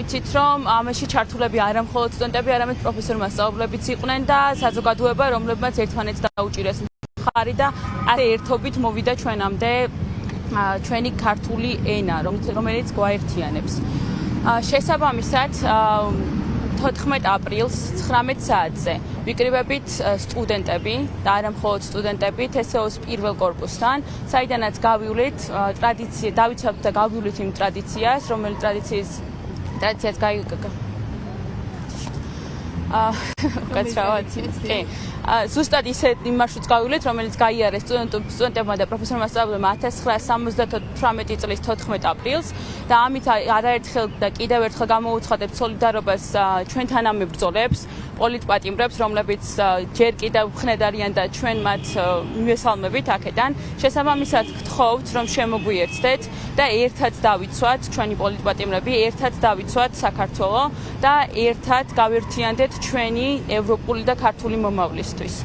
ვიცით, რომ ამაში ჩართულები არა მხოლოდ სტუდენტები, არამედ პროფესორ-მასწავლებლებიც იყვნენ და საზოგადოება, რომლებმაც ერთმანეთს დაუჭირეს მხარი და ასე ერთობით მოვიდა ჩვენამდე ჩვენი ქართული ენა, რომელიც გვაერთიანებს. შესაბამისად, 14 აპრილს 19 საათზე ვიკრიბებით სტუდენტები და არა მხოლოდ სტუდენტები TSO-ს პირველ კორპუსთან, საიდანაც გავივლით დავიცავთ და გავივლით იმ ტრადიციას, რომელიც ტრადიციას ზუსტად ისეთ იმ მარშრუტს გავივლით, რომელიც გაიარეს სტუდენტებმა და პროფესორ-მასწავლებლებმა 1978 წლის 14 აპრილს და ამით არაერთხელ და კიდევ ერთხელ გამოუცხადებთ სოლიდარობას ჩვენთან ამებრძოლებს, პოლიტპატიმრებს, რომლებიც ჯერ კიდევ ხნედ არიან და ჩვენ მათ მივესალმებით აქედან. შესაბამისად გთხოვთ, რომ შემოგვიერთდეთ და ერთად დავიცვათ ჩვენი პოლიტპატიმრები, ერთად დავიცვათ საქართველო და ერთად გავერთიანდეთ ჩვენი ევროპული და ქართული მომავლისთვის.